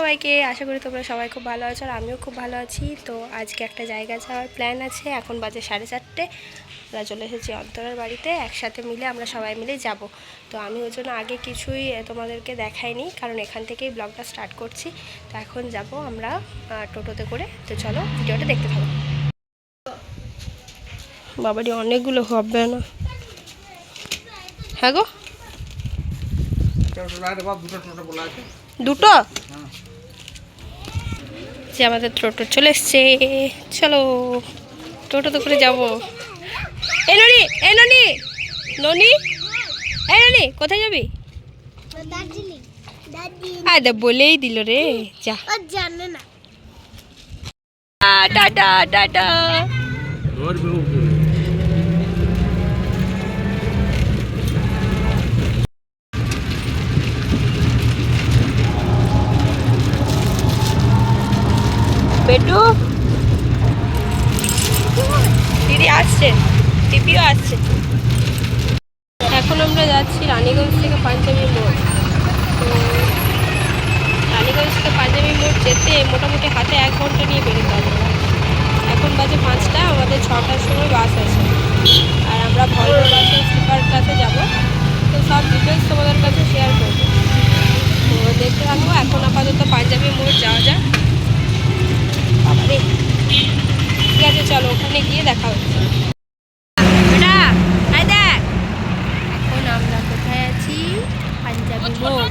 সবাইকে, আশা করি তোমরা সবাই খুব ভালো আছো আর আমিও খুব ভালো আছি। তো আজকে একটা জায়গা যাওয়ার প্ল্যান আছে। এখন বাজে 4:30। আমরা চলে এসেছি অন্তরার বাড়িতে, একসাথে মিলে আমরা সবাই মিলে যাব। তো আমি ওই জন্য আগে কিছুই তোমাদেরকে দেখাইনি, কারণ এখান থেকেই ব্লগটা স্টার্ট করছি। তো এখন যাব আমরা টোটোতে করে। তো চলো ভিডিওটা দেখতে থাকো। বাবারই অনেকগুলো হবে না? হ্যাঁ গো, দুটো যে আমাদের টোটো চলে এসছে। চলো টোটোতে করে যাবো। এ ননি, এ ননি, ননি, এ ননি, কোথায় যাবি? আরে বলেই দিল রে, যা। Tata tata. বেটু দিদি আসছে, টিপিও আসছে। এখন আমরা যাচ্ছি রানীগঞ্জ থেকে পাঞ্জাবি মোড়। তো রানীগঞ্জ থেকে পাঞ্জাবি মোড় যেতে মোটামুটি হাতে 1 ঘন্টা নিয়ে বেরোতে হবে। এখন বাজে 5টা, আমাদের 6টার সময় বাস আছে। আর আমরা ভলভো বাসের স্লিপার ক্লাসে যাব। তো সব ডিটেলস তোমাদের কাছে শেয়ার করবো, তো দেখতে থাকবো। এখন আপাতত পাঞ্জাবি মোড় যাওয়া যায়। বাবারে, ঠিক আছে চলো, ওখানে গিয়ে দেখা হচ্ছে। এখন আমরা কোথায় আছি? পাঞ্জাবি মোড়।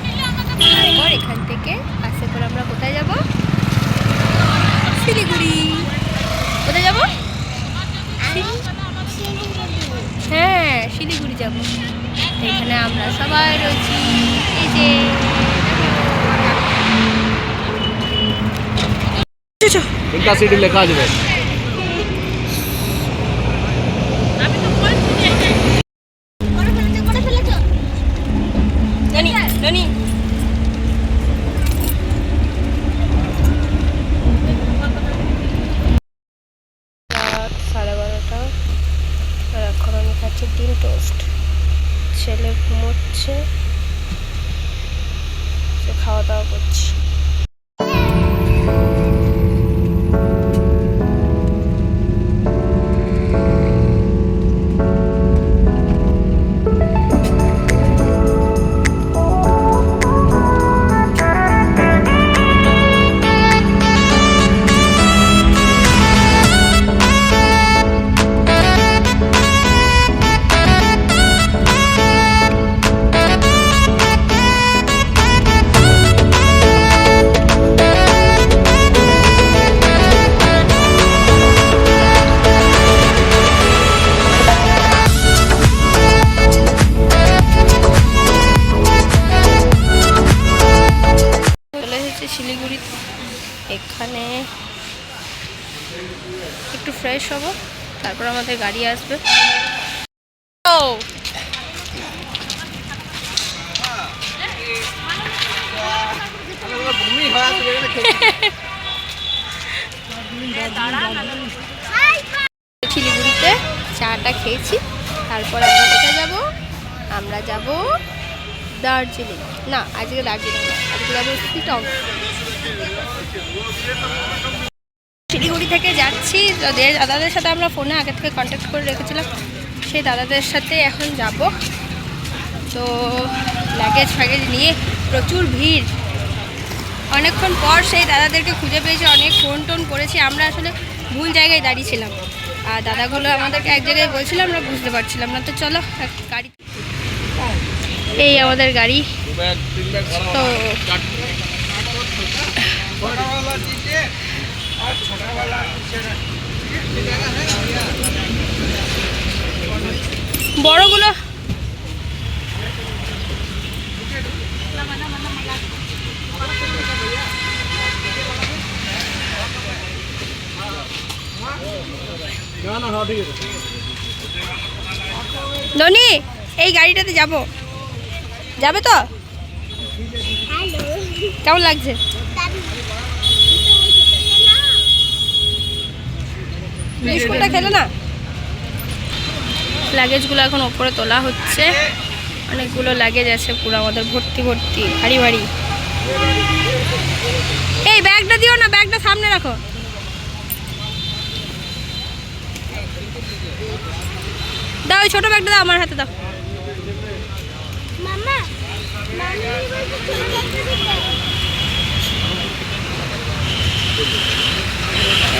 তারপর এখান থেকে বাসে করে আমরা কোথায় যাব? শিলিগুড়ি। কোথায় যাব? হ্যাঁ, শিলিগুড়ি যাব। এখানে আমরা সবাই রয়েছি। এই যে इनका सीडी लेखा যাবে। ননি, ননি, 12:30। আর এখন আমি খাচ্ছি ডিম টোস্ট। ছেলে ঘুমোচ্ছে, সে খাওয়া দাওয়া করছি। শিলিগুড়ি, এখানে একটু ফ্রেশ হব, তারপর আমাদের গাড়ি আসবে। শিলিগুড়িতে চাটা খেয়েছি, তারপর আমরা কোথায় যাব? আমরা যাব দার্জিলিং। না, আজকে দার্জিলিং না, আজকে যাবো শিলং। শিলিগুড়ি থেকে যাচ্ছি, দাদাদের সাথে আমরা ফোনে আগে থেকে কন্ট্যাক্ট করে রেখেছিলাম, সেই দাদাদের সাথে এখন যাব। তো লাগেজ ফ্যাগেজ নিয়ে প্রচুর ভিড়। অনেকক্ষণ পর সেই দাদাদেরকে খুঁজে পেয়েছি, অনেক ফোন টোন করেছি। আমরা আসলে ভুল জায়গায় দাঁড়িয়েছিলাম, আর দাদাগুলো আমাদেরকে এক জায়গায় বলছিলাম, আমরা বুঝতে পারছিলাম না। তো চলো গাড়ি, এই আমাদের গাড়ি। তো বড়গুলো ননি, এই গাড়িটাতে যাবো, যাবে তো? কেমন লাগছে? বিস্কুটটা খেলে না। লাগেজগুলো এখন ওপরে তোলা হচ্ছে, অনেকগুলো লাগেজ আছে, পুরো আমাদের ভর্তি ভর্তি, ভারী ভারী। এই ব্যাগটা দিও না, ব্যাগটা সামনে রাখো। দাও ওই ছোট ব্যাগটা দাও, আমার হাতে দাও।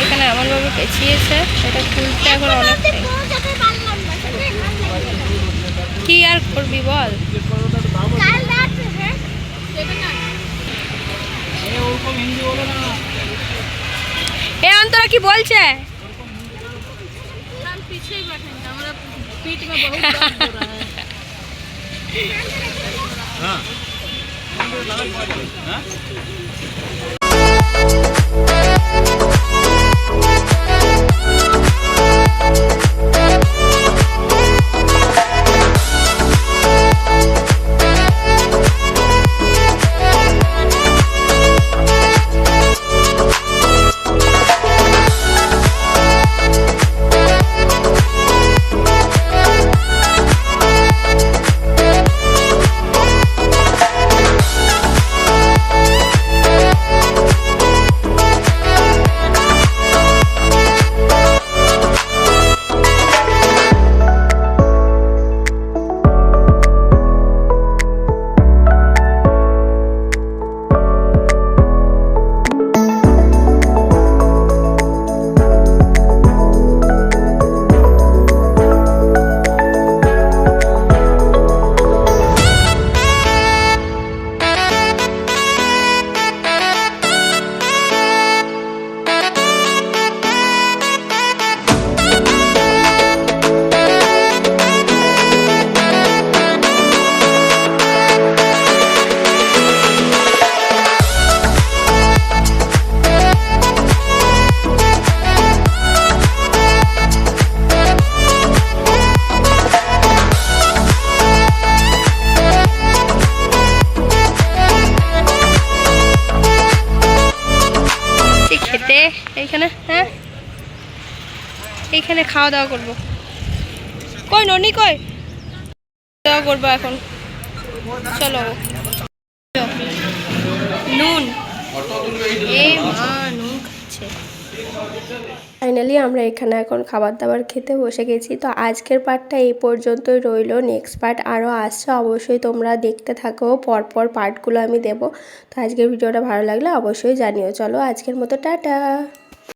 এখানে এমনভাবে পেঁচিয়েছে, এটা খুলতে এখন অনেক টাইম। কি আর করবি বল। এ অন্তরা কি বলছে? খেতে এইখানে, হ্যাঁ এইখানে খাওয়া দাওয়া করবো। কই ননি কই? খাওয়া করবো এখন, চলো। নুন, এই মা নুন খাচ্ছে। ফাইনালি আমরা এখানে এখন খাবার দাবার খেতে বসে গেছি। তো আজকের পার্টটা এই পর্যন্তই রইল, নেক্সট পার্ট আরও আসছে, অবশ্যই তোমরা দেখতে থাকো, পরপর পার্টগুলো আমি দেবো। তো আজকের ভিডিওটা ভালো লাগলে অবশ্যই জানিও। চলো আজকের মতো টাটা।